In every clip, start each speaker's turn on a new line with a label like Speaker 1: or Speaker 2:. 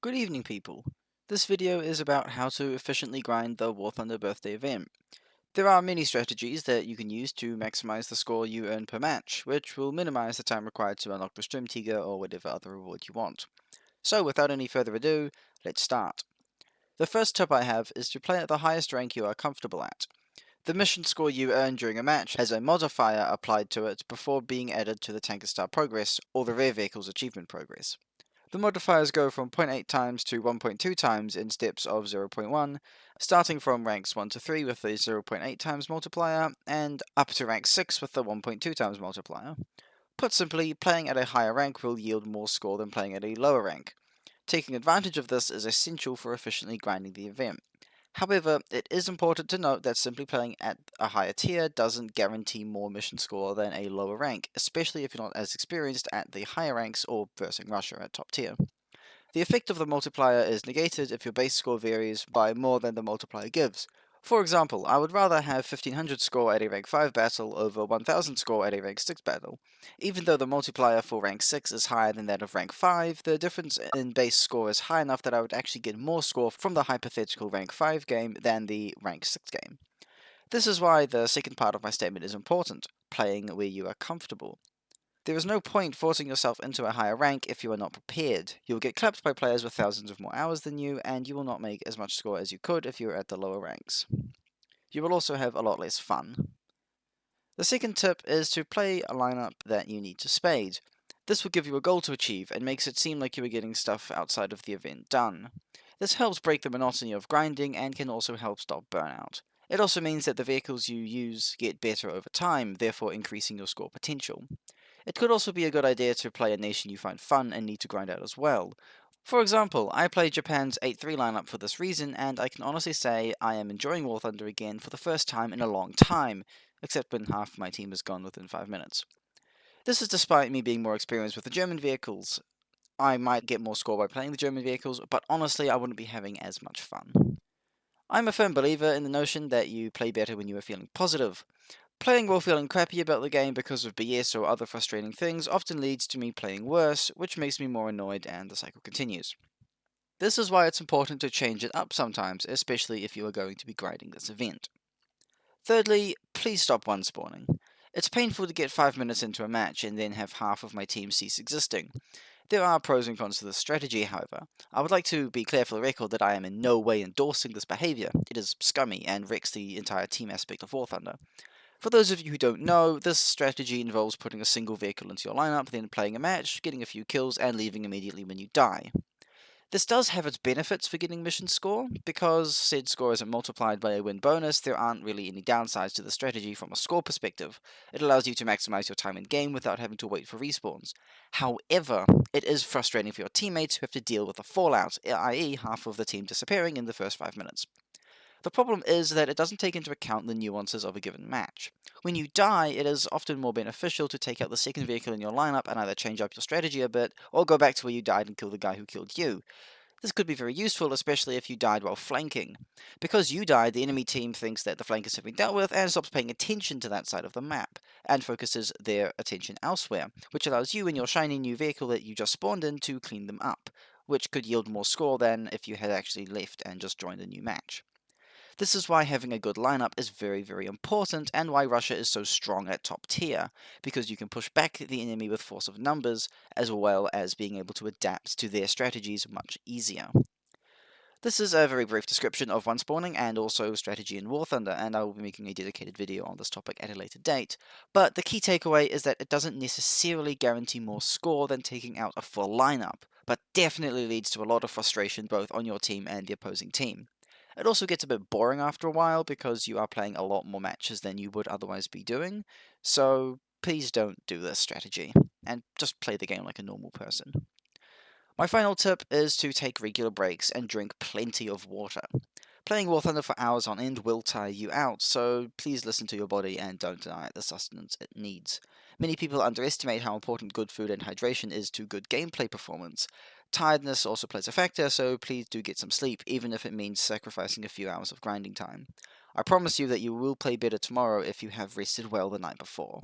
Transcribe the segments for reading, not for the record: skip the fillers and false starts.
Speaker 1: Good evening, people. This video is about how to efficiently grind the War Thunder birthday event. There are many strategies that you can use to maximize the score you earn per match, which will minimize the time required to unlock the Sturmtiger or whatever other reward you want. So without any further ado, let's start. The first tip I have is to play at the highest rank you are comfortable at. The mission score you earn during a match has a modifier applied to it before being added to the Tanker Star progress or the Rare Vehicles achievement progress. The modifiers go from 0.8 times to 1.2 times in steps of 0.1, starting from ranks 1 to 3 with the 0.8 times multiplier, and up to rank 6 with the 1.2 times multiplier. Put simply, playing at a higher rank will yield more score than playing at a lower rank. Taking advantage of this is essential for efficiently grinding the event. However, it is important to note that simply playing at a higher tier doesn't guarantee more mission score than a lower rank, especially if you're not as experienced at the higher ranks or versing Russia at top tier. The effect of the multiplier is negated if your base score varies by more than the multiplier gives. For example, I would rather have 1500 score at a rank 5 battle over 1000 score at a rank 6 battle. Even though the multiplier for rank 6 is higher than that of rank 5, the difference in base score is high enough that I would actually get more score from the hypothetical rank 5 game than the rank 6 game. This is why the second part of my statement is important, playing where you are comfortable. There is no point forcing yourself into a higher rank if you are not prepared. You will get clapped by players with thousands of more hours than you, and you will not make as much score as you could if you were at the lower ranks. You will also have a lot less fun. The second tip is to play a lineup that you need to spade. This will give you a goal to achieve and makes it seem like you are getting stuff outside of the event done. This helps break the monotony of grinding and can also help stop burnout. It also means that the vehicles you use get better over time, therefore increasing your score potential. It could also be a good idea to play a nation you find fun and need to grind out as well. For example, I played Japan's 8-3 lineup for this reason, and I can honestly say I am enjoying War Thunder again for the first time in a long time, except when half my team is gone within 5 minutes. This is despite me being more experienced with the German vehicles. I might get more score by playing the German vehicles, but honestly I wouldn't be having as much fun. I'm a firm believer in the notion that you play better when you are feeling positive. Playing while feeling crappy about the game because of BS or other frustrating things often leads to me playing worse, which makes me more annoyed and the cycle continues. This is why it's important to change it up sometimes, especially if you are going to be grinding this event. Thirdly, please stop one spawning. It's painful to get 5 minutes into a match and then have half of my team cease existing. There are pros and cons to this strategy, however. I would like to be clear for the record that I am in no way endorsing this behavior. It is scummy and wrecks the entire team aspect of War Thunder. For those of you who don't know, this strategy involves putting a single vehicle into your lineup, then playing a match, getting a few kills, and leaving immediately when you die. This does have its benefits for getting mission score. Because said score isn't multiplied by a win bonus, there aren't really any downsides to the strategy from a score perspective. It allows you to maximize your time in game without having to wait for respawns. However, it is frustrating for your teammates who have to deal with the fallout, i.e. half of the team disappearing in the first 5 minutes. The problem is that it doesn't take into account the nuances of a given match. When you die, it is often more beneficial to take out the second vehicle in your lineup and either change up your strategy a bit, or go back to where you died and kill the guy who killed you. This could be very useful, especially if you died while flanking. Because you died, the enemy team thinks that the flankers have been dealt with and stops paying attention to that side of the map, and focuses their attention elsewhere, which allows you and your shiny new vehicle that you just spawned in to clean them up, which could yield more score than if you had actually left and just joined a new match. This is why having a good lineup is very, very important, and why Russia is so strong at top tier, because you can push back the enemy with force of numbers, as well as being able to adapt to their strategies much easier. This is a very brief description of one spawning and also strategy in War Thunder, and I will be making a dedicated video on this topic at a later date. But the key takeaway is that it doesn't necessarily guarantee more score than taking out a full lineup, but definitely leads to a lot of frustration both on your team and the opposing team. It also gets a bit boring after a while because you are playing a lot more matches than you would otherwise be doing, so please don't do this strategy, and just play the game like a normal person. My final tip is to take regular breaks and drink plenty of water. Playing War Thunder for hours on end will tire you out, so please listen to your body and don't deny it the sustenance it needs. Many people underestimate how important good food and hydration is to good gameplay performance. Tiredness also plays a factor, so please do get some sleep, even if it means sacrificing a few hours of grinding time. I promise you that you will play better tomorrow if you have rested well the night before.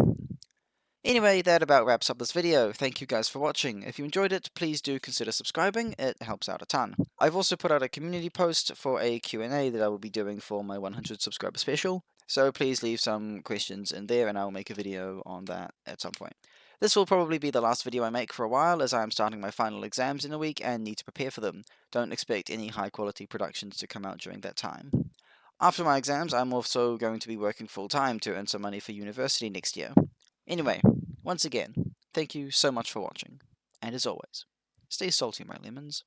Speaker 1: Anyway, that about wraps up this video. Thank you guys for watching. If you enjoyed it, please do consider subscribing. It helps out a ton. I've also put out a community post for a Q&A that I will be doing for my 100 subscriber special, so please leave some questions in there and I'll make a video on that at some point. This will probably be the last video I make for a while, as I am starting my final exams in a week and need to prepare for them. Don't expect any high quality productions to come out during that time. After my exams, I'm also going to be working full time to earn some money for university next year. Anyway, once again, thank you so much for watching, and as always, stay salty, my lemons.